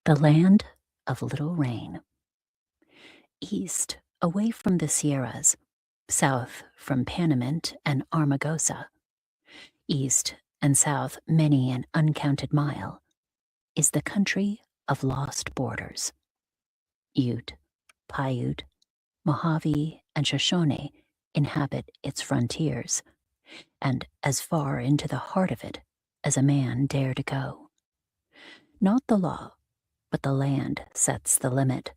The land of little rain. East, away from the Sierras, south from Panamint and Armagosa, east and south many an uncounted mile, is the country of lost borders. Ute, Paiute, Mojave, and Shoshone inhabit its frontiers, and as far into the heart of it as a man dare to go. Not the law, but the land sets the limit.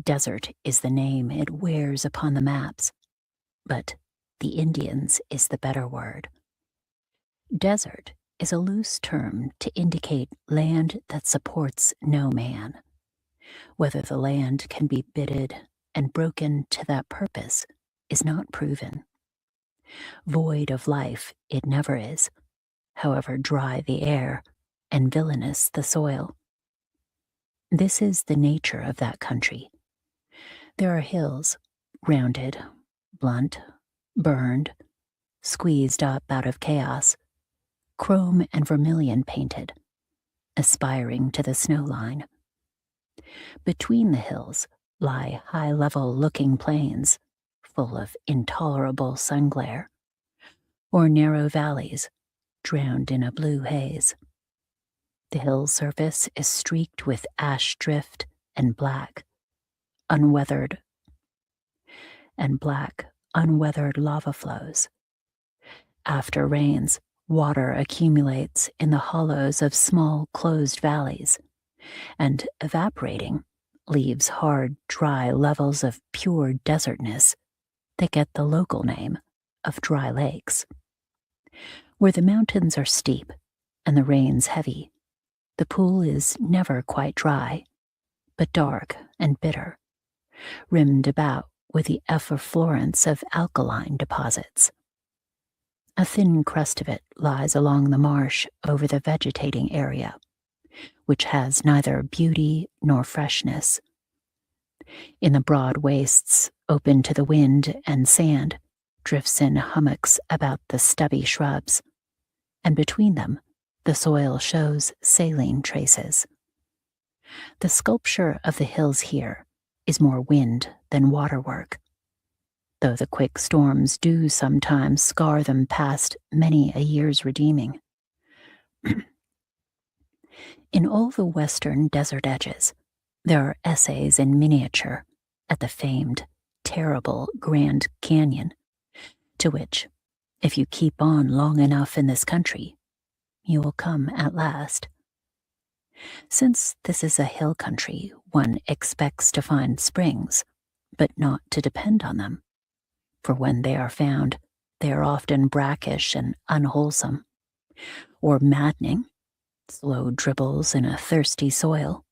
Desert is the name it wears upon the maps, but the Indians is the better word. Desert is a loose term to indicate land that supports no man. Whether the land can be bitted and broken to that purpose is not proven. Void of life it never is, however dry the air and villainous the soil. This is the nature of that country. There are hills, rounded, blunt, burned, squeezed up out of chaos, chrome and vermilion painted, aspiring to the snow line. Between the hills lie high-level-looking plains, full of intolerable sun glare, or narrow valleys, drowned in a blue haze. The hill surface is streaked with ash drift and black, unweathered lava flows. After rains, water accumulates in the hollows of small closed valleys, and evaporating leaves hard, dry levels of pure desertness that get the local name of dry lakes. Where the mountains are steep and the rains heavy, the pool is never quite dry, but dark and bitter, rimmed about with the efflorescence of alkaline deposits. A thin crust of it lies along the marsh over the vegetating area, which has neither beauty nor freshness. In the broad wastes, open to the wind and sand, drifts in hummocks about the stubby shrubs, and between them the soil shows saline traces. The sculpture of the hills here is more wind than waterwork, though the quick storms do sometimes scar them past many a year's redeeming. In all the western desert edges, there are essays in miniature at the famed, terrible Grand Canyon, to which, if you keep on long enough in this country, you will come at last. Since this is a hill country, one expects to find springs, but not to depend on them, for when they are found, they are often brackish and unwholesome, or maddening, slow dribbles in a thirsty soil.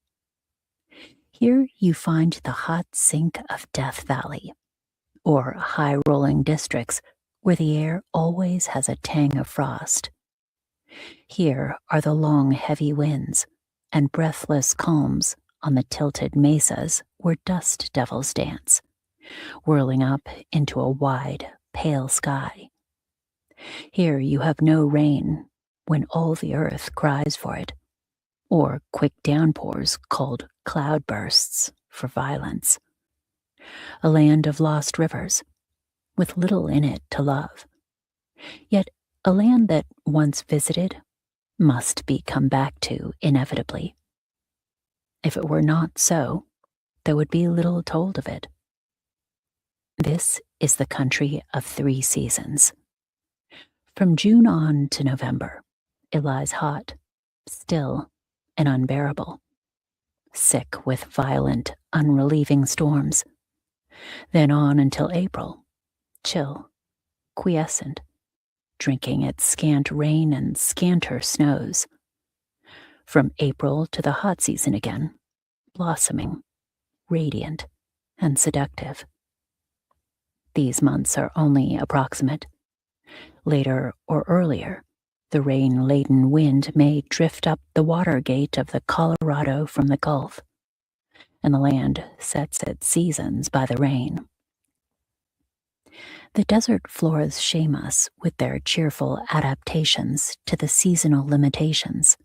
Here you find the hot sink of Death Valley, or high-rolling districts where the air always has a tang of frost. Here are the long, heavy winds and breathless calms on the tilted mesas where dust devils dance, whirling up into a wide, pale sky. Here you have no rain when all the earth cries for it, or quick downpours called cloudbursts for violence. A land of lost rivers, with little in it to love, yet a land that, once visited, must be come back to inevitably. If it were not so, there would be little told of it. This is the country of 3 seasons. From June on to November, it lies hot, still, and unbearable, sick with violent, unrelieving storms. Then on until April, chill, quiescent, drinking its scant rain and scanter snows. From April to the hot season again, blossoming, radiant, and seductive. These months are only approximate. Later or earlier, the rain-laden wind may drift up the water gate of the Colorado from the Gulf, and the land sets its seasons by the rain. The desert floras shame us with their cheerful adaptations to the seasonal limitations.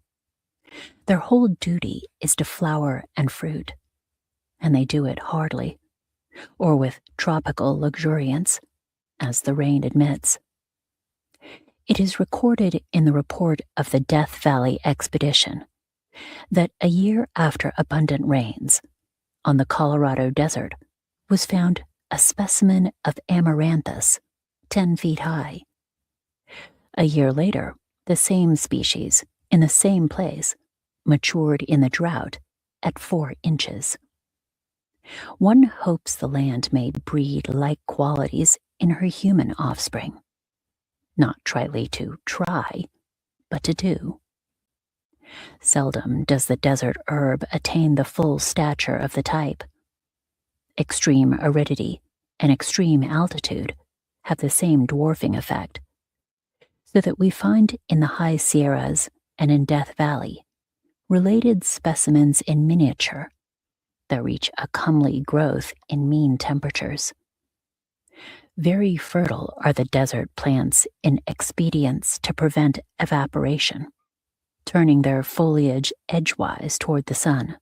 Their whole duty is to flower and fruit, and they do it hardly, or with tropical luxuriance, as the rain admits. It is recorded in the report of the Death Valley expedition that a year after abundant rains, on the Colorado Desert was found a specimen of Amaranthus 10 feet high. A year later, the same species, in the same place, matured in the drought at 4 inches. One hopes the land may breed like qualities in her human offspring. Not tritely to try, but to do. Seldom does the desert herb attain the full stature of the type. Extreme aridity and extreme altitude have the same dwarfing effect, so that we find in the high Sierras and in Death Valley related specimens in miniature that reach a comely growth in mean temperatures. Very fertile are the desert plants in expedients to prevent evaporation, turning their foliage edgewise toward the sun,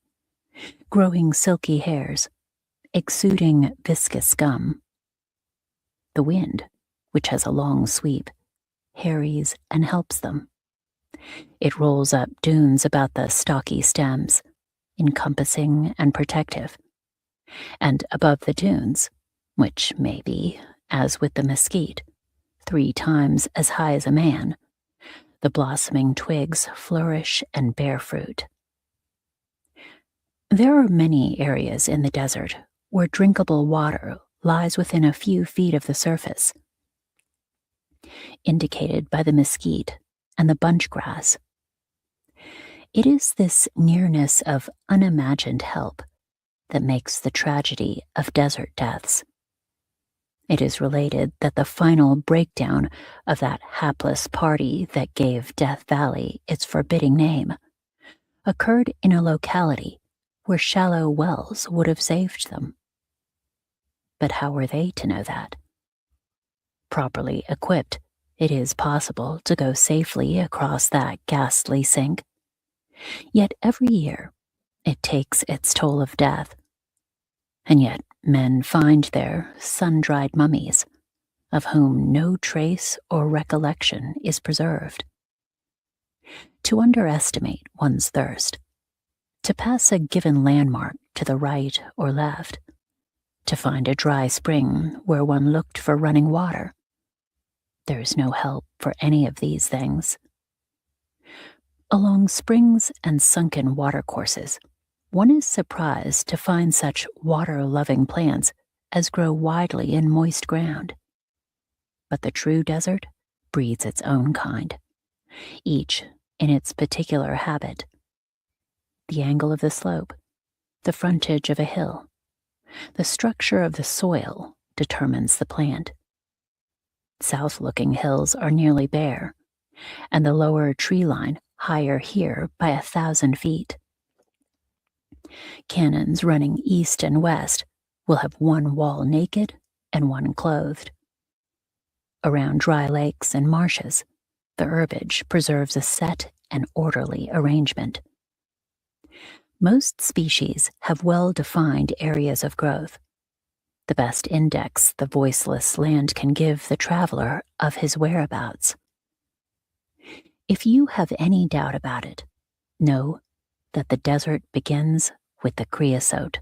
growing silky hairs, exuding viscous gum. The wind, which has a long sweep, harries and helps them. It rolls up dunes about the stocky stems, encompassing and protective, and above the dunes, which may be, as with the mesquite, 3 times as high as a man, the blossoming twigs flourish and bear fruit. There are many areas in the desert where drinkable water lies within a few feet of the surface, indicated by the mesquite and the bunch grass. It is this nearness of unimagined help that makes the tragedy of desert deaths. It is related that the final breakdown of that hapless party that gave Death Valley its forbidding name occurred in a locality where shallow wells would have saved them. But how were they to know that? Properly equipped, it is possible to go safely across that ghastly sink. Yet every year, it takes its toll of death. And yet men find there sun-dried mummies, of whom no trace or recollection is preserved. To underestimate one's thirst, to pass a given landmark to the right or left, to find a dry spring where one looked for running water, there is no help for any of these things. Along springs and sunken watercourses, one is surprised to find such water-loving plants as grow widely in moist ground. But the true desert breeds its own kind, each in its particular habit. The angle of the slope, the frontage of a hill, the structure of the soil determines the plant. South-looking hills are nearly bare, and the lower tree line higher here by 1,000 feet. Canyons running east and west will have one wall naked and one clothed. Around dry lakes and marshes, the herbage preserves a set and orderly arrangement. Most species have well-defined areas of growth, the best index the voiceless land can give the traveler of his whereabouts. If you have any doubt about it, know that the desert begins with the creosote.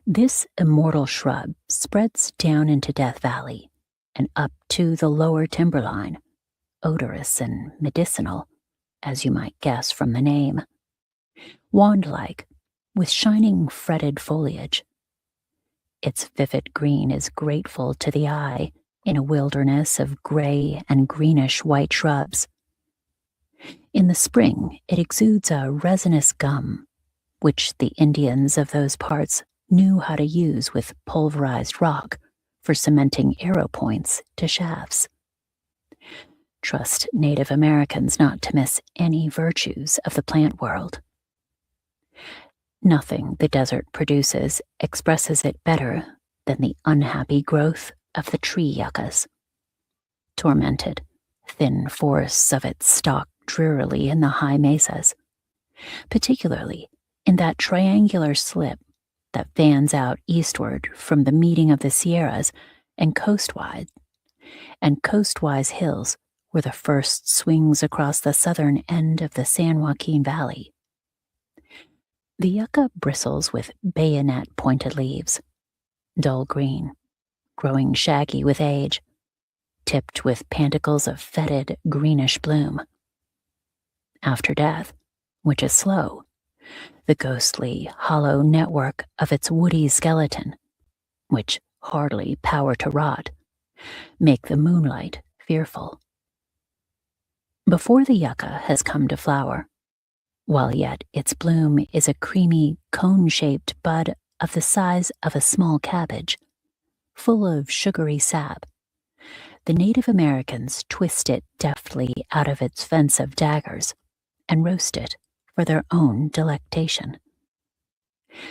This immortal shrub spreads down into Death Valley and up to the lower timberline, odorous and medicinal, as you might guess from the name. Wand-like, with shining fretted foliage. Its vivid green is grateful to the eye in a wilderness of gray and greenish-white shrubs. In the spring, it exudes a resinous gum, which the Indians of those parts knew how to use with pulverized rock for cementing arrow points to shafts. Trust Native Americans not to miss any virtues of the plant world. Nothing the desert produces expresses it better than the unhappy growth of the tree yuccas. Tormented, thin forests of it stalk drearily in the high mesas, particularly in that triangular slip that fans out eastward from the meeting of the Sierras and coastwise hills were the first swings across the southern end of the San Joaquin Valley. The yucca bristles with bayonet-pointed leaves, dull green, growing shaggy with age, tipped with panticles of fetid greenish bloom. After death, which is slow, the ghostly, hollow network of its woody skeleton, which hardly power to rot, make the moonlight fearful. Before the yucca has come to flower, while yet its bloom is a creamy, cone-shaped bud of the size of a small cabbage, full of sugary sap, the Native Americans twist it deftly out of its fence of daggers and roast it for their own delectation.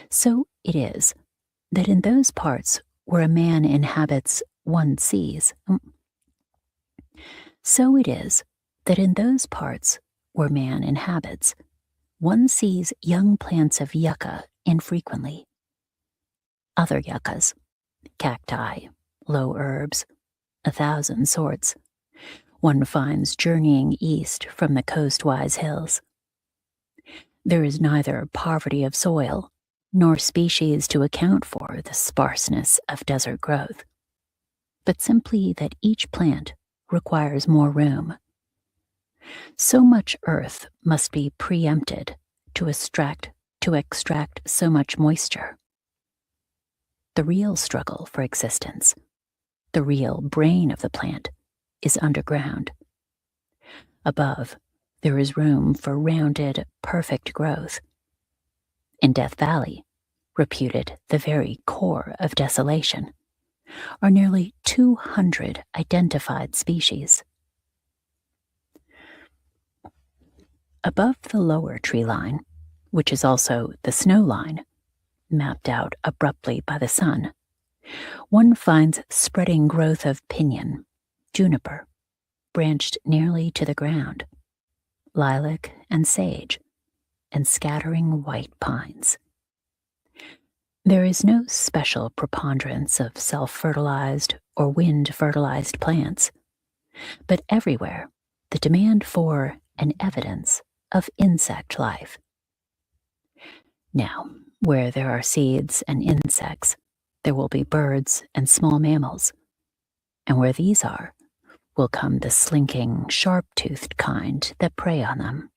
So it is that in those parts where a man inhabits, one sees. So it is that in those parts where man inhabits, one sees young plants of yucca infrequently. Other yuccas, cacti, low herbs, 1,000 sorts, one finds journeying east from the coastwise hills. There is neither poverty of soil nor species to account for the sparseness of desert growth, but simply that each plant requires more room. So much earth must be preempted to extract so much moisture. The real struggle for existence, the real brain of the plant, is underground. Above, there is room for rounded, perfect growth. In Death Valley, reputed the very core of desolation, are nearly 200 identified species. Above the lower tree line, which is also the snow line, mapped out abruptly by the sun, one finds spreading growth of pinyon, juniper, branched nearly to the ground, lilac and sage, and scattering white pines. There is no special preponderance of self-fertilized or wind-fertilized plants, but everywhere the demand for and evidence of insect life. Now, where there are seeds and insects, there will be birds and small mammals, and where these are, will come the slinking, sharp-toothed kind that prey on them.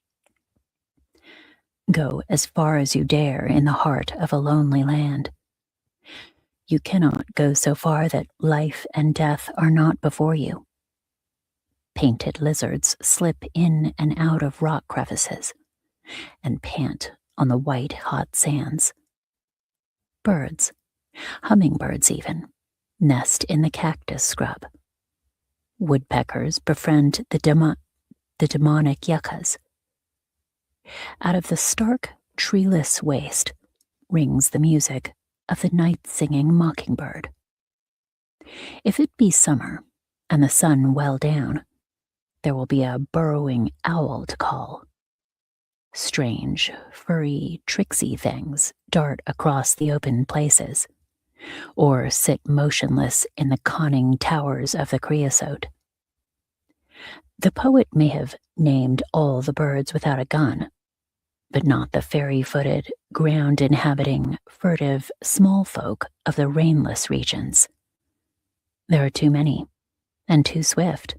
Go as far as you dare in the heart of a lonely land. You cannot go so far that life and death are not before you. Painted lizards slip in and out of rock crevices and pant on the white, hot sands. Birds, hummingbirds even, nest in the cactus scrub. Woodpeckers befriend the demonic yuccas. Out of the stark, treeless waste rings the music of the night-singing mockingbird. If it be summer and the sun well down, there will be a burrowing owl to call. Strange, furry, tricksy things dart across the open places, or sit motionless in the conning towers of the creosote. The poet may have named all the birds without a gun, but not the fairy-footed, ground-inhabiting, furtive, small folk of the rainless regions. There are too many, and too swift.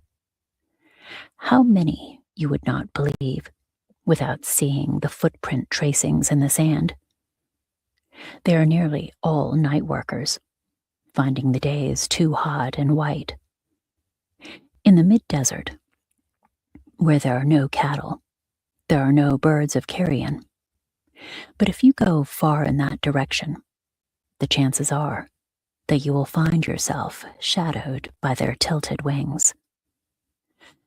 How many you would not believe without seeing the footprint tracings in the sand. They are nearly all night workers, finding the days too hot and white. In the mid-desert, where there are no cattle, there are no birds of carrion. But if you go far in that direction, the chances are that you will find yourself shadowed by their tilted wings.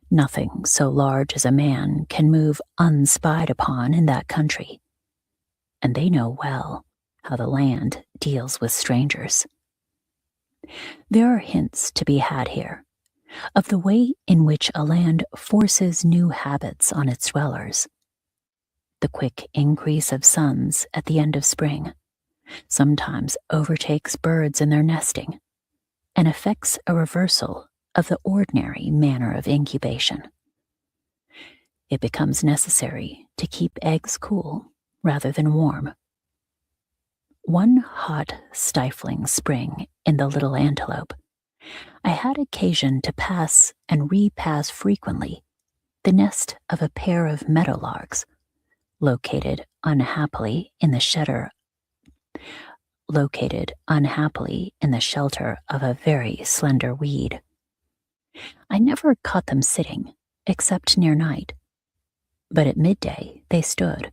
Nothing so large as a man can move unspied upon in that country, and they know well how the land deals with strangers. There are hints to be had here of the way in which a land forces new habits on its dwellers. The quick increase of suns at the end of spring sometimes overtakes birds in their nesting and effects a reversal of the ordinary manner of incubation. It becomes necessary to keep eggs cool rather than warm. One hot, stifling spring in the Little Antelope, I had occasion to pass and repass frequently the nest of a pair of meadowlarks located unhappily in the shelter of a very slender weed. I never caught them sitting, except near night, but at midday they stood,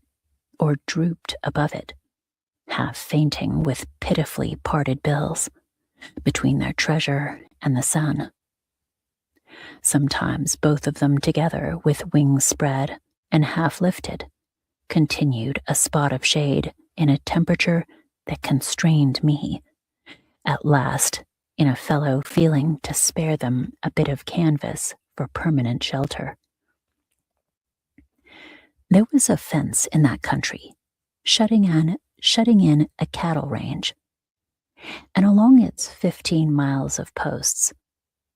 or drooped above it, half fainting with pitifully parted bills, between their treasure and the sun. Sometimes both of them together, with wings spread and half lifted, continued a spot of shade in a temperature that constrained me, at last in a fellow feeling to spare them a bit of canvas for permanent shelter. There was a fence in that country, shutting in a cattle range, and along its 15 miles of posts,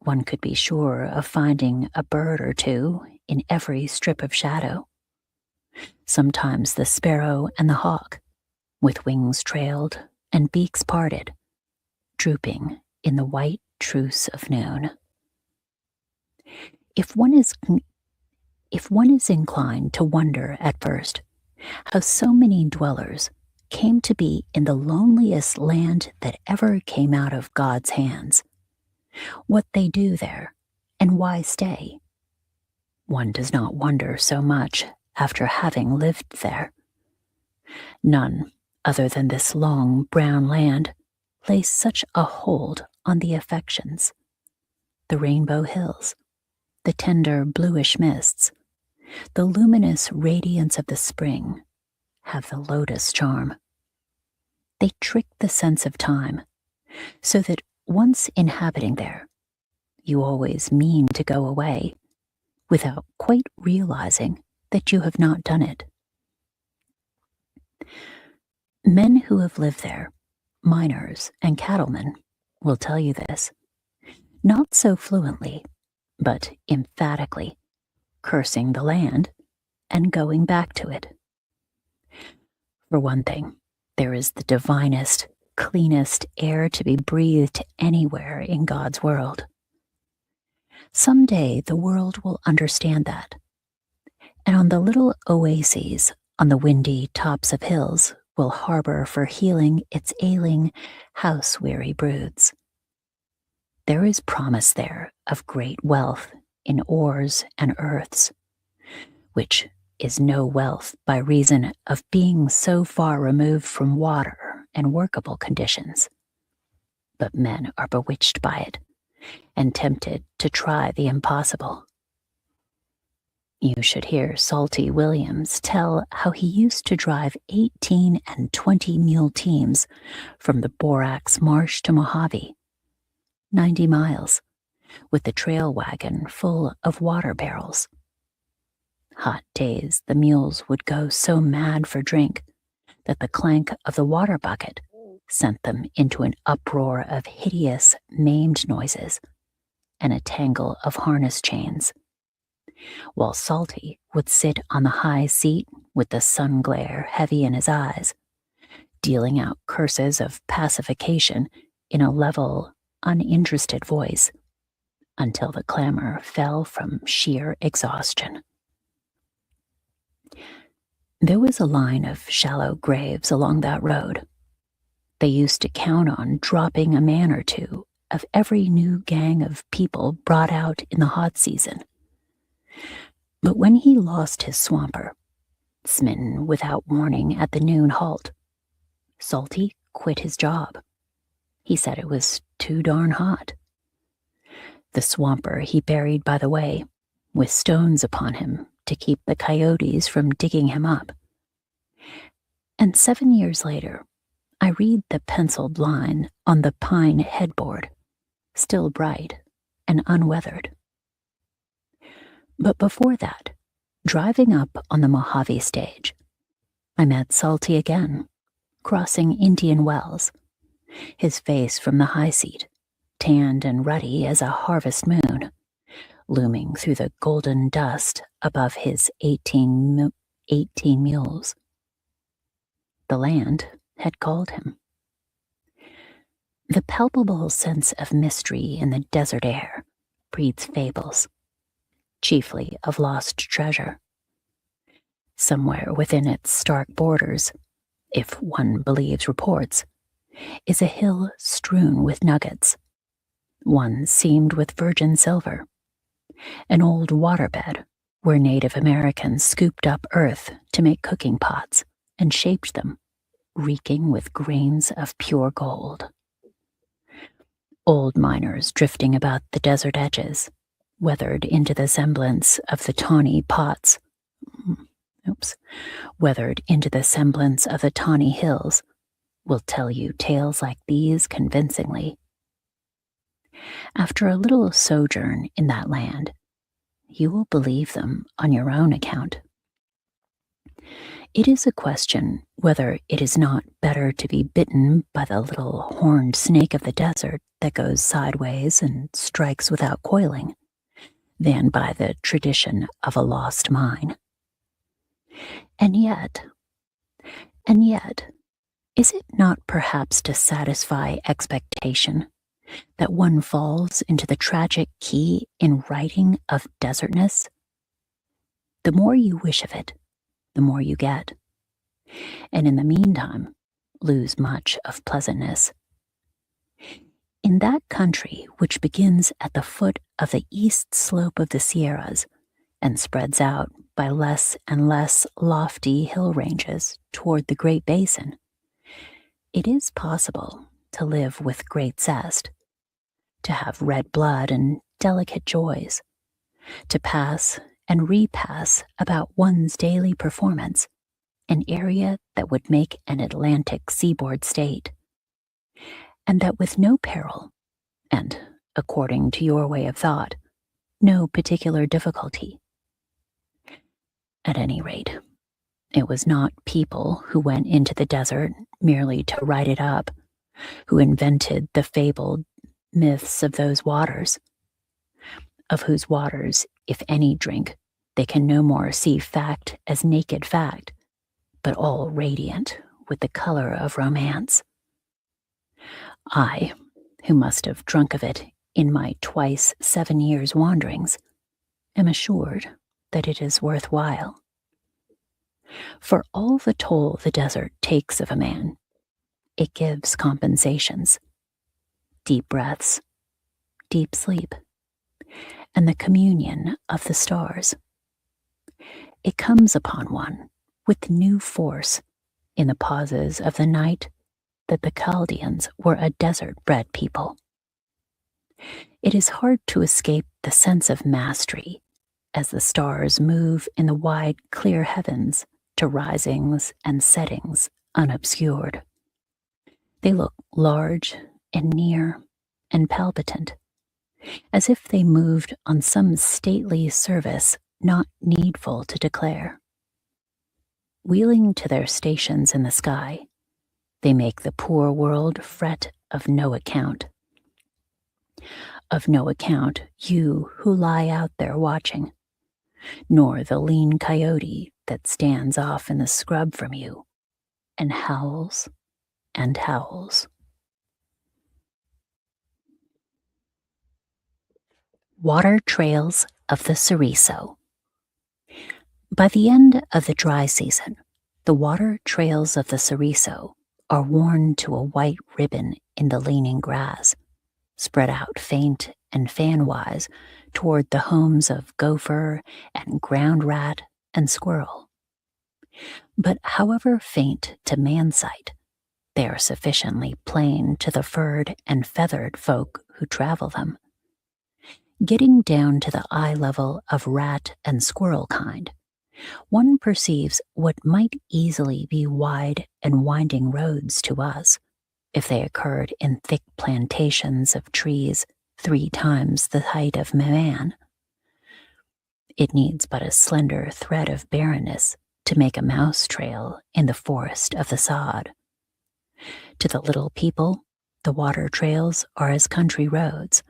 one could be sure of finding a bird or two in every strip of shadow. Sometimes the sparrow and the hawk, with wings trailed and beaks parted, drooping in the white truce of noon. If one is inclined to wonder at first how so many dwellers came to be in the loneliest land that ever came out of God's hands, what they do there, and why stay, one does not wonder so much after having lived there. None other than this long brown land lays such a hold on the affections. The rainbow hills, the tender bluish mists, the luminous radiance of the spring have the lotus charm. They trick the sense of time, so that once inhabiting there, you always mean to go away, without quite realizing that you have not done it. Men who have lived there, miners and cattlemen, will tell you this, not so fluently, but emphatically, cursing the land and going back to it. For one thing, there is the divinest, cleanest air to be breathed anywhere in God's world. Some day the world will understand that, and on the little oases on the windy tops of hills will harbor for healing its ailing, house-weary broods. There is promise there of great wealth in ores and earths, which is no wealth by reason of being so far removed from water and workable conditions. But men are bewitched by it and tempted to try the impossible. You should hear Salty Williams tell how he used to drive 18 and 20 mule teams from the Borax Marsh to Mojave, 90 miles, with the trail wagon full of water barrels. Hot days, the mules would go so mad for drink that the clank of the water bucket sent them into an uproar of hideous, maimed noises and a tangle of harness chains, while Salty would sit on the high seat with the sun glare heavy in his eyes, dealing out curses of pacification in a level, uninterested voice, until the clamor fell from sheer exhaustion. There was a line of shallow graves along that road. They used to count on dropping a man or two of every new gang of people brought out in the hot season. But when he lost his swamper, smitten without warning at the noon halt, Salty quit his job. He said it was too darn hot. The swamper he buried by the way, with stones upon him to keep the coyotes from digging him up. And 7 years later, I read the penciled line on the pine headboard, still bright and unweathered. But before that, driving up on the Mojave stage, I met Salty again, crossing Indian Wells, his face from the high seat, tanned and ruddy as a harvest moon, looming through the golden dust above his 18 mules. The land had called him. The palpable sense of mystery in the desert air breeds fables, chiefly of lost treasure. Somewhere within its stark borders, if one believes reports, is a hill strewn with nuggets, one seamed with virgin silver, an old waterbed where Native Americans scooped up earth to make cooking pots and shaped them, reeking with grains of pure gold. Old miners drifting about the desert edges, weathered into the semblance of the tawny pots. Weathered into the semblance of the tawny hills, will tell you tales like these convincingly. After a little sojourn in that land, you will believe them on your own account. It is a question whether it is not better to be bitten by the little horned snake of the desert that goes sideways and strikes without coiling, than by the tradition of a lost mine. And yet, is it not perhaps to satisfy expectation that one falls into the tragic key in writing of desertness? The more you wish of it, the more you get, and in the meantime, lose much of pleasantness. In that country which begins at the foot of the east slope of the Sierras and spreads out by less and less lofty hill ranges toward the Great Basin, it is possible to live with great zest, to have red blood and delicate joys, to pass and repass about one's daily performance an area that would make an Atlantic seaboard state, and that with no peril, and, according to your way of thought, no particular difficulty. At any rate, it was not people who went into the desert merely to write it up, who invented the fabled myths of those waters, of whose waters, if any drink, they can no more see fact as naked fact, but all radiant with the color of romance. I, who must have drunk of it in my twice 7 years' wanderings, am assured that it is worth while. For all the toll the desert takes of a man, it gives compensations, deep breaths, deep sleep, and the communion of the stars. It comes upon one with new force in the pauses of the night that the Chaldeans were a desert-bred people. It is hard to escape the sense of mastery as the stars move in the wide, clear heavens to risings and settings unobscured. They look large and near and palpitant, as if they moved on some stately service not needful to declare. Wheeling to their stations in the sky, they make the poor world fret of no account. Of no account, you who lie out there watching, nor the lean coyote that stands off in the scrub from you and howls and howls. Water Trails of the Ceriso. By the end of the dry season, the water trails of the Ceriso are worn to a white ribbon in the leaning grass, spread out faint and fan-wise toward the homes of gopher and ground rat and squirrel. But however faint to man sight, they are sufficiently plain to the furred and feathered folk who travel them. Getting down to the eye level of rat and squirrel kind, one perceives what might easily be wide and winding roads to us, if they occurred in thick plantations of trees 3 times the height of man. It needs but a slender thread of barrenness to make a mouse trail in the forest of the sod. To the little people, the water trails are as country roads,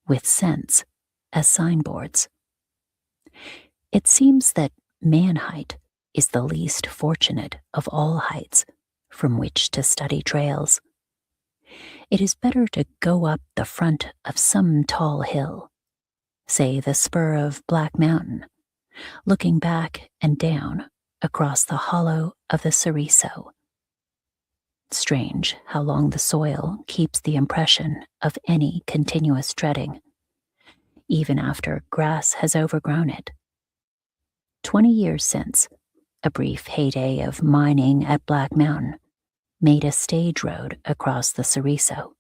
with scents as signboards. It seems that man-height is the least fortunate of all heights from which to study trails. It is better to go up the front of some tall hill, say the spur of Black Mountain, looking back and down across the hollow of the Ceriso. Strange how long the soil keeps the impression of any continuous treading, even after grass has overgrown it. 20 years since, a brief heyday of mining at Black Mountain made a stage road across the Ceriso.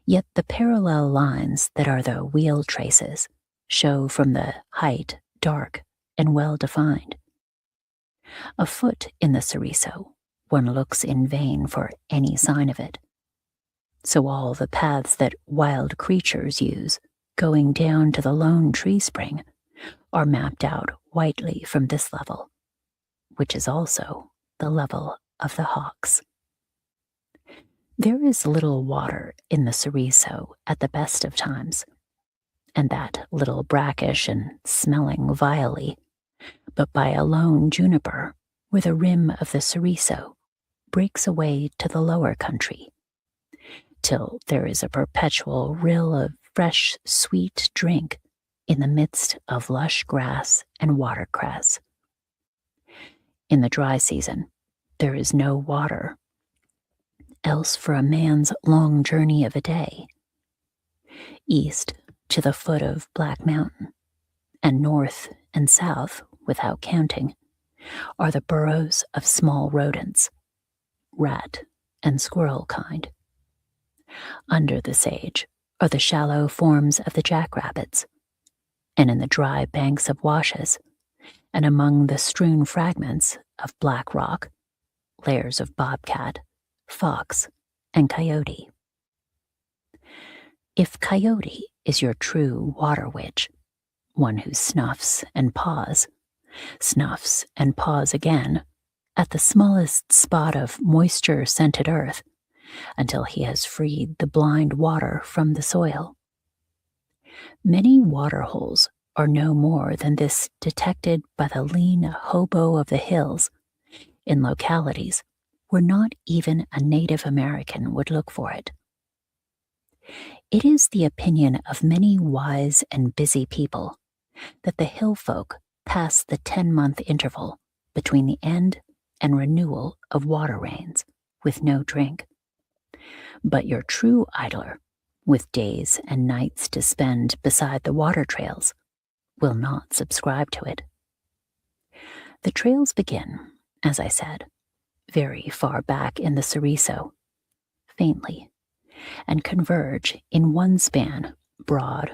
Yet the parallel lines that are the wheel traces show from the height dark and well defined. Afoot in the Ceriso, one looks in vain for any sign of it. So all the paths that wild creatures use, going down to the lone tree spring, are mapped out whitely from this level, which is also the level of the hawks. There is little water in the Ceriso at the best of times, and that little brackish and smelling vilely, but by a lone juniper where the rim of the Ceriso breaks away to the lower country, till there is a perpetual rill of fresh, sweet drink in the midst of lush grass and watercress. In the dry season, there is no water, else for a man's long journey of a day. East to the foot of Black Mountain, and north and south, without counting, are the burrows of small rodents, rat and squirrel kind. Under the sage are the shallow forms of the jackrabbits, and in the dry banks of washes, and among the strewn fragments of black rock, layers of bobcat, fox, and coyote. If coyote is your true water witch, one who snuffs and paws again, at the smallest spot of moisture-scented earth, until he has freed the blind water from the soil. Many water holes are no more than this detected by the lean hobo of the hills in localities where not even a Native American would look for it. It is the opinion of many wise and busy people that the hill folk pass the 10-month interval between the end and renewal of water rains with no drink. But your true idler, with days and nights to spend beside the water trails, will not subscribe to it. The trails begin, as I said, very far back in the Ceriso, faintly, and converge in one span, broad,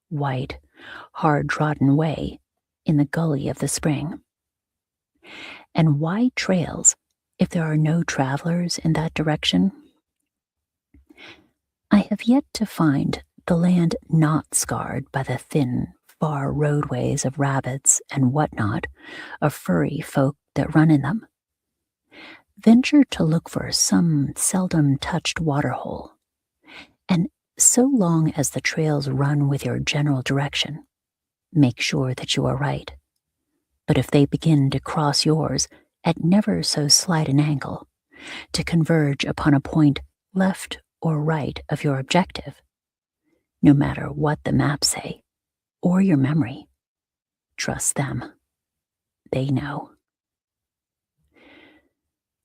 white, hard-trodden way in the gully of the spring. And why trails if there are no travelers in that direction? I have yet to find the land not scarred by the thin, far roadways of rabbits and whatnot of furry folk that run in them. Venture to look for some seldom-touched waterhole, and so long as the trails run with your general direction, make sure that you are right. But if they begin to cross yours at never so slight an angle, to converge upon a point left or right of your objective, no matter what the maps say, or your memory, trust them. They know.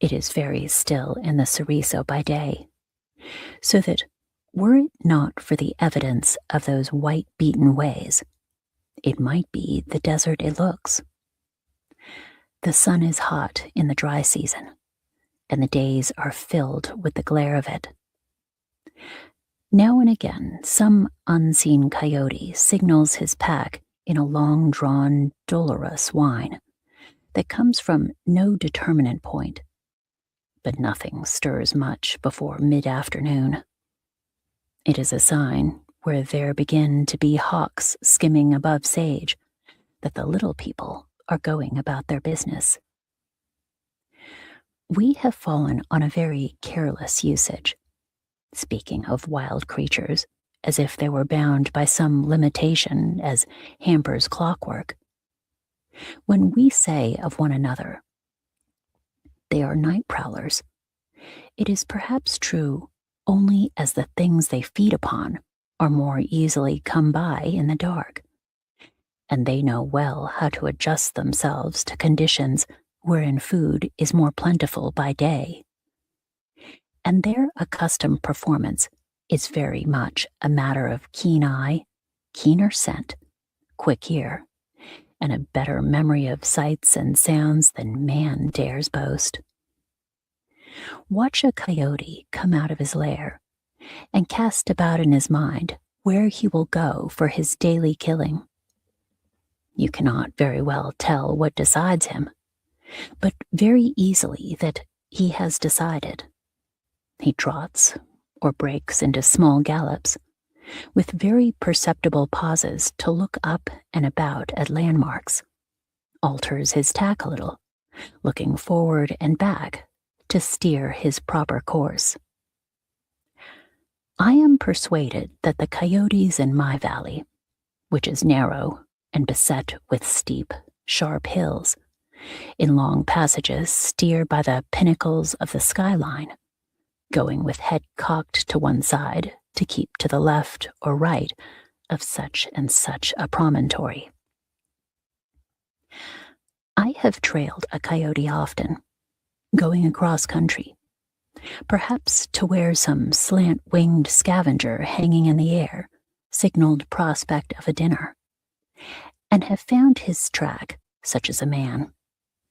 It is very still in the Ceriso by day, so that were it not for the evidence of those white-beaten ways, it might be the desert it looks. The sun is hot in the dry season, and the days are filled with the glare of it. Now and again, some unseen coyote signals his pack in a long-drawn, dolorous whine that comes from no determinate point, but nothing stirs much before mid-afternoon. It is a sign, where there begin to be hawks skimming above sage, that the little people are going about their business. We have fallen on a very careless usage, speaking of wild creatures as if they were bound by some limitation as hampers clockwork. When we say of one another, they are night prowlers, it is perhaps true only as the things they feed upon are more easily come by in the dark, and they know well how to adjust themselves to conditions wherein food is more plentiful by day. And their accustomed performance is very much a matter of keen eye, keener scent, quick ear, and a better memory of sights and sounds than man dares boast. Watch a coyote come out of his lair and cast about in his mind where he will go for his daily killing. You cannot very well tell what decides him, but very easily that he has decided. He trots or breaks into small gallops, with very perceptible pauses to look up and about at landmarks, alters his tack a little, looking forward and back to steer his proper course. I am persuaded that the coyotes in my valley, which is narrow and beset with steep, sharp hills, in long passages steer by the pinnacles of the skyline, going with head cocked to one side to keep to the left or right of such and such a promontory. I have trailed a coyote often, going across country, perhaps to where some slant-winged scavenger hanging in the air signaled prospect of a dinner, and have found his track such as a man,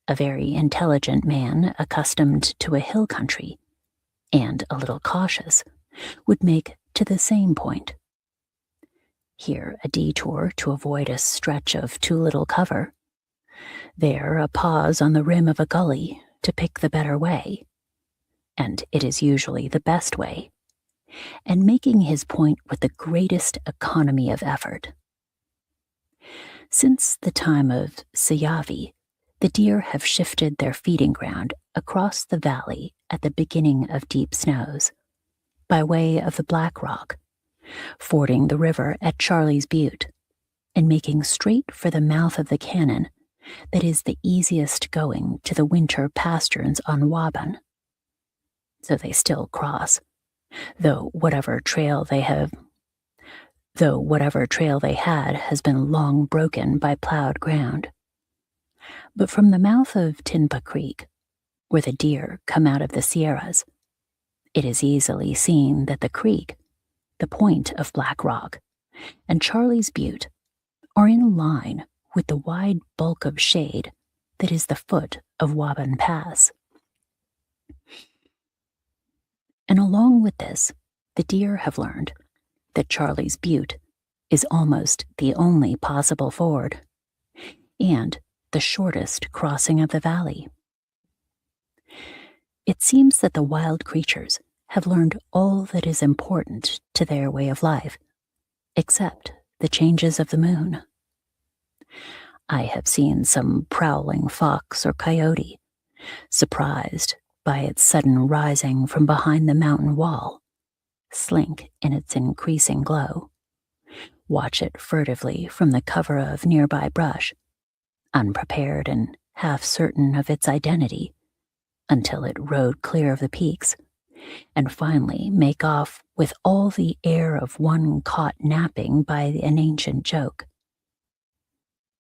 a very intelligent man accustomed to a hill country, and a little cautious, would make to the same point. Here a detour to avoid a stretch of too little cover, there a pause on the rim of a gully to pick the better way, and it is usually the best way, and making his point with the greatest economy of effort. Since the time of Siyavi, the deer have shifted their feeding ground across the valley at the beginning of deep snows, by way of the Black Rock, fording the river at Charlie's Butte, and making straight for the mouth of the canyon that is the easiest going to the winter pastures on Waban. So they still cross, though whatever trail they had has been long broken by plowed ground. But from the mouth of Tinpa Creek, where the deer come out of the Sierras, it is easily seen that the creek, the point of Black Rock, and Charlie's Butte are in line with the wide bulk of shade that is the foot of Waban Pass. And along with this, the deer have learned that Charlie's Butte is almost the only possible ford, and the shortest crossing of the valley. It seems that the wild creatures have learned all that is important to their way of life, except the changes of the moon. I have seen some prowling fox or coyote, surprised by its sudden rising from behind the mountain wall, slink in its increasing glow, watch it furtively from the cover of nearby brush, unprepared and half certain of its identity, until it rode clear of the peaks, and finally make off with all the air of one caught napping by an ancient joke.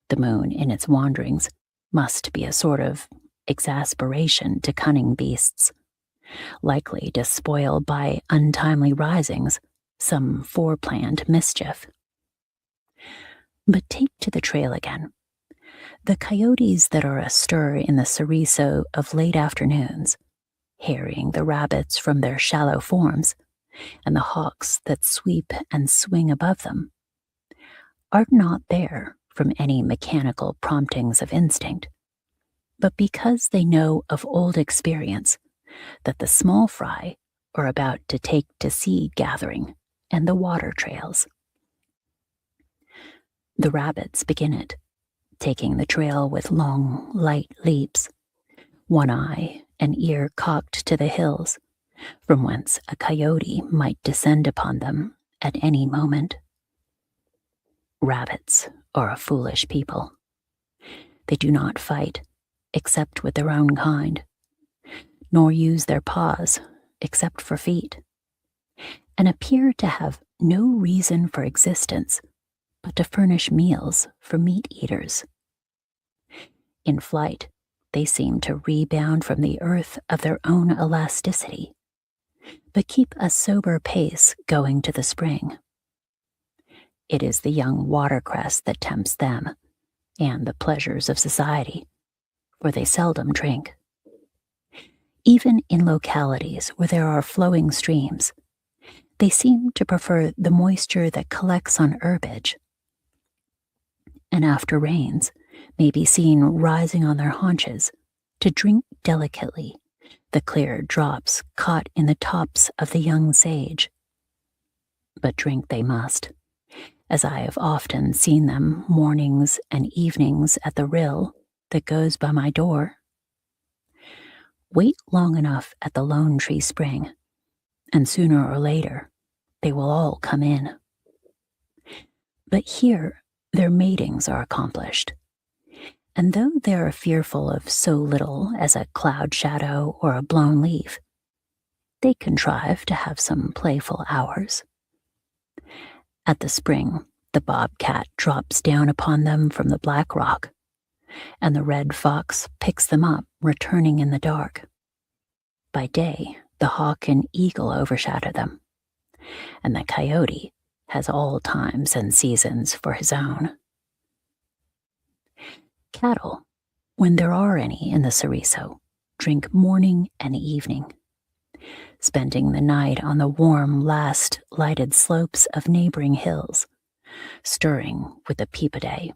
The moon in its wanderings must be a sort of exasperation to cunning beasts, likely to spoil by untimely risings some foreplanned mischief. But take to the trail again. The coyotes that are astir in the Ceriso of late afternoons, harrying the rabbits from their shallow forms, and the hawks that sweep and swing above them, are not there from any mechanical promptings of instinct, but because they know of old experience that the small fry are about to take to seed gathering and the water trails. The rabbits begin it, taking the trail with long, light leaps, one eye an ear cocked to the hills, from whence a coyote might descend upon them at any moment. Rabbits are a foolish people. They do not fight, except with their own kind, nor use their paws, except for feet, and appear to have no reason for existence but to furnish meals for meat eaters. In flight, they seem to rebound from the earth of their own elasticity, but keep a sober pace going to the spring. It is the young watercress that tempts them, and the pleasures of society, for they seldom drink. Even in localities where there are flowing streams, they seem to prefer the moisture that collects on herbage, and after rains may be seen rising on their haunches to drink delicately the clear drops caught in the tops of the young sage. But drink they must, as I have often seen them mornings and evenings at the rill that goes by my door. Wait long enough at the Lone Tree Spring, and sooner or later they will all come in. But here their matings are accomplished, and though they are fearful of so little as a cloud shadow or a blown leaf, they contrive to have some playful hours. At the spring, the bobcat drops down upon them from the black rock, and the red fox picks them up, returning in the dark. By day, the hawk and eagle overshadow them, and the coyote has all times and seasons for his own. Cattle, when there are any in the Ceriso, drink morning and evening, spending the night on the warm, last lighted slopes of neighboring hills, stirring with the peepaday.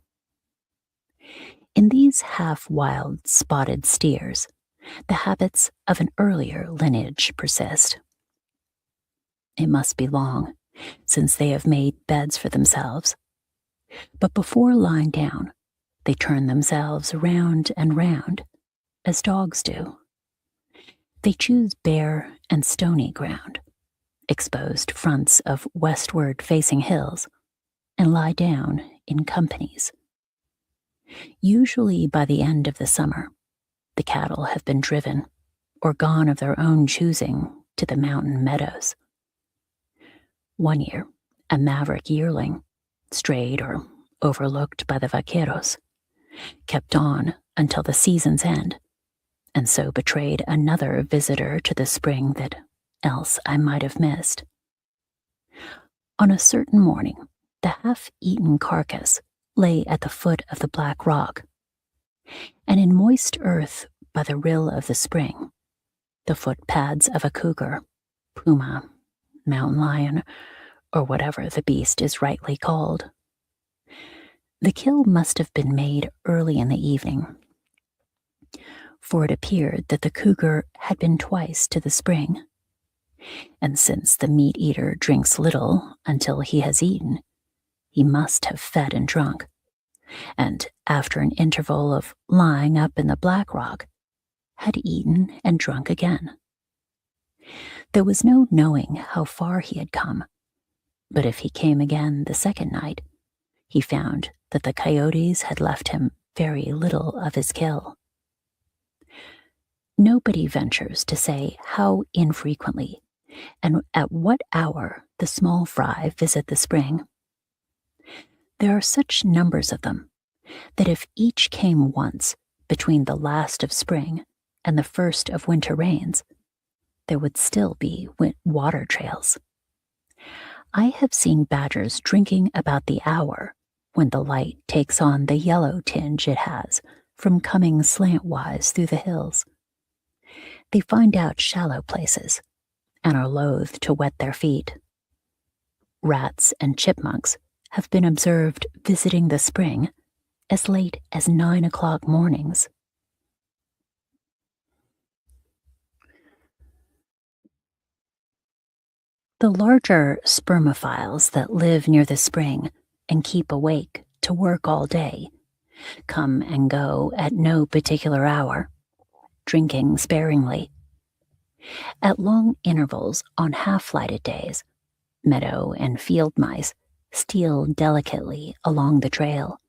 In these half-wild spotted steers, the habits of an earlier lineage persist. It must be long since they have made beds for themselves, but before lying down, they turn themselves round and round, as dogs do. They choose bare and stony ground, exposed fronts of westward-facing hills, and lie down in companies. Usually by the end of the summer, the cattle have been driven or gone of their own choosing to the mountain meadows. One year, a maverick yearling, strayed or overlooked by the vaqueros, kept on until the season's end, and so betrayed another visitor to the spring that else I might have missed. On a certain morning, the half-eaten carcass lay at the foot of the black rock, and in moist earth by the rill of the spring, the footpads of a cougar, puma, mountain lion, or whatever the beast is rightly called. The kill must have been made early in the evening, for it appeared that the cougar had been twice to the spring, and since the meat-eater drinks little until he has eaten, he must have fed and drunk, and after an interval of lying up in the black rock, had eaten and drunk again. There was no knowing how far he had come, but if he came again the second night, he found that the coyotes had left him very little of his kill. Nobody ventures to say how infrequently and at what hour the small fry visit the spring. There are such numbers of them that if each came once between the last of spring and the first of winter rains, there would still be water trails. I have seen badgers drinking about the hour when the light takes on the yellow tinge it has from coming slantwise through the hills. They find out shallow places and are loath to wet their feet. Rats and chipmunks have been observed visiting the spring as late as 9 o'clock mornings. The larger spermophiles that live near the spring and keep awake to work all day come and go at no particular hour, drinking sparingly. At long intervals on half-lighted days, meadow and field mice steal delicately along the trail.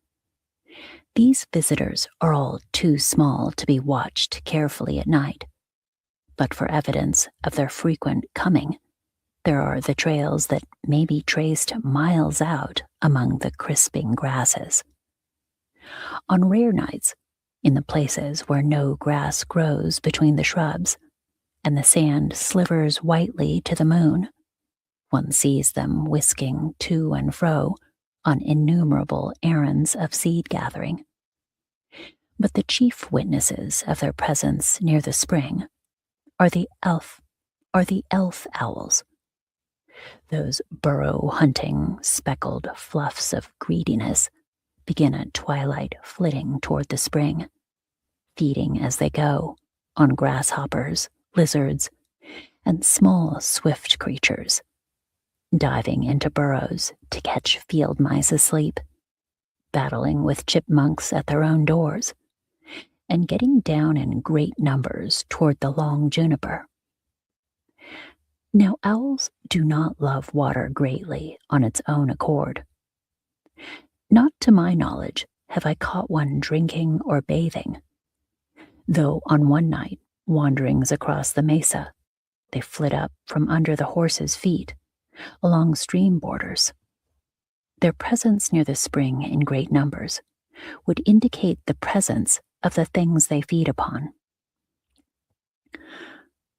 These visitors are all too small to be watched carefully at night, but for evidence of their frequent coming, there are the trails that may be traced miles out among the crisping grasses. On rare nights, in the places where no grass grows between the shrubs, and the sand slivers whitely to the moon, one sees them whisking to and fro on innumerable errands of seed gathering. But the chief witnesses of their presence near the spring are the elf owls. Those burrow-hunting, speckled fluffs of greediness begin at twilight flitting toward the spring, feeding as they go on grasshoppers, lizards, and small, swift creatures, diving into burrows to catch field mice asleep, battling with chipmunks at their own doors, and getting down in great numbers toward the long juniper. Now, owls do not love water greatly on its own accord. Not to my knowledge have I caught one drinking or bathing, though on one night, wanderings across the mesa, they flit up from under the horses' feet, along stream borders. Their presence near the spring in great numbers would indicate the presence of the things they feed upon.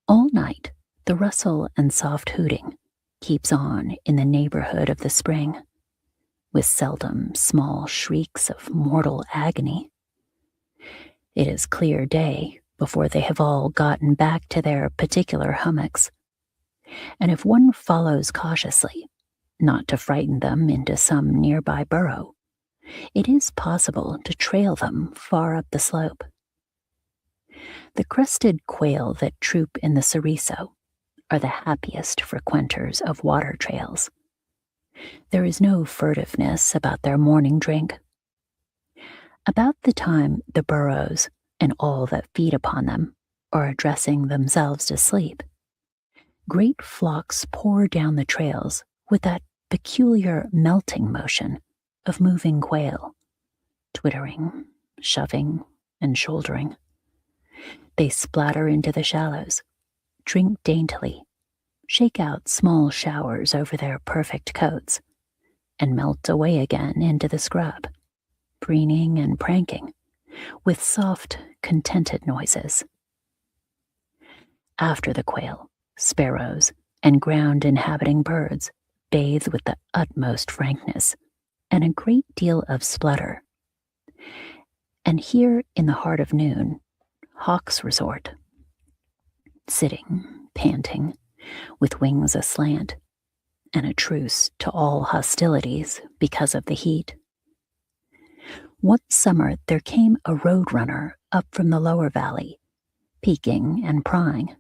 All night, the rustle and soft hooting keeps on in the neighborhood of the spring, with seldom small shrieks of mortal agony. It is clear day before they have all gotten back to their particular hummocks, and if one follows cautiously, not to frighten them into some nearby burrow, it is possible to trail them far up the slope. The crested quail that troop in the Ceriso are the happiest frequenters of water trails. There is no furtiveness about their morning drink. About the time the burrows and all that feed upon them are addressing themselves to sleep, great flocks pour down the trails with that peculiar melting motion of moving quail, twittering, shoving, and shouldering. They splatter into the shallows, drink daintily, shake out small showers over their perfect coats, and melt away again into the scrub, preening and pranking, with soft, contented noises. After the quail, sparrows, and ground-inhabiting birds bathe with the utmost frankness and a great deal of splutter. And here in the heart of noon, hawks resort, sitting, panting, with wings aslant, and a truce to all hostilities because of the heat. One summer there came a roadrunner up from the lower valley, peeking and prying,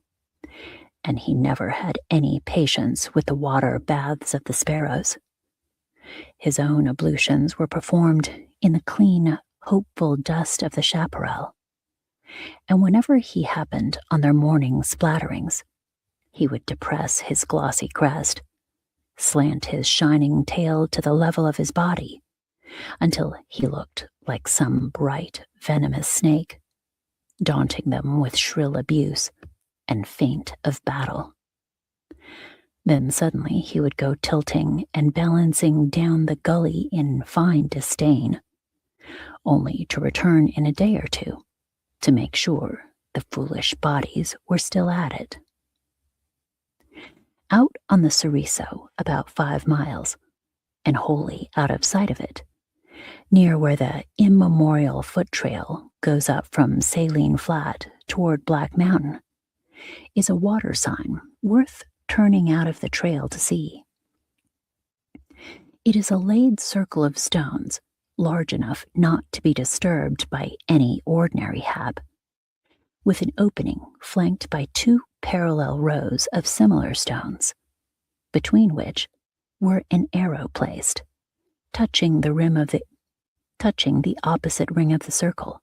and he never had any patience with the water baths of the sparrows. His own ablutions were performed in the clean, hopeful dust of the chaparral, and whenever he happened on their morning splatterings, he would depress his glossy crest, slant his shining tail to the level of his body, until he looked like some bright, venomous snake, daunting them with shrill abuse and feint of battle. Then suddenly he would go tilting and balancing down the gully in fine disdain, only to return in a day or two to make sure the foolish bodies were still at it. Out on the Ceriso, about 5 miles, and wholly out of sight of it, near where the immemorial foot trail goes up from Saline Flat toward Black Mountain, is a water sign worth turning out of the trail to see. It is a laid circle of stones, large enough not to be disturbed by any ordinary hab, with an opening flanked by 2 parallel rows of similar stones, between which were an arrow placed, touching the opposite ring of the circle.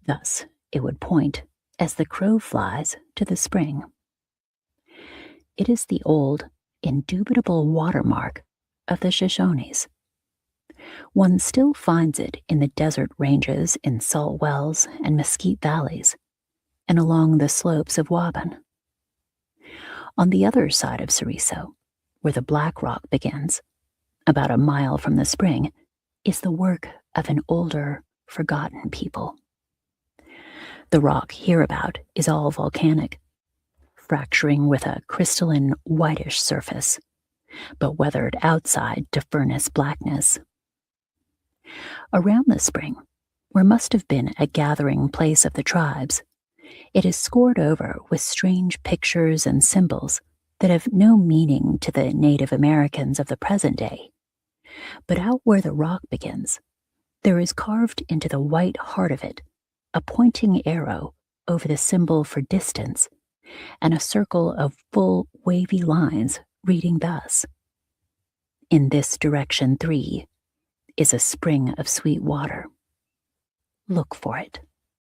Thus it would point as the crow flies to the spring. It is the old, indubitable watermark of the Shoshones. One still finds it in the desert ranges in salt wells and mesquite valleys, and along the slopes of Waban. On the other side of Ceriso, where the Black Rock begins, about a mile from the spring, is the work of an older, forgotten people. The rock hereabout is all volcanic, fracturing with a crystalline whitish surface, but weathered outside to furnace blackness. Around the spring, where must have been a gathering place of the tribes, it is scored over with strange pictures and symbols that have no meaning to the Native Americans of the present day. But out where the rock begins, there is carved into the white heart of it a pointing arrow over the symbol for distance, and a circle of full wavy lines reading thus: "In this direction 3 is a spring of sweet water. Look for it."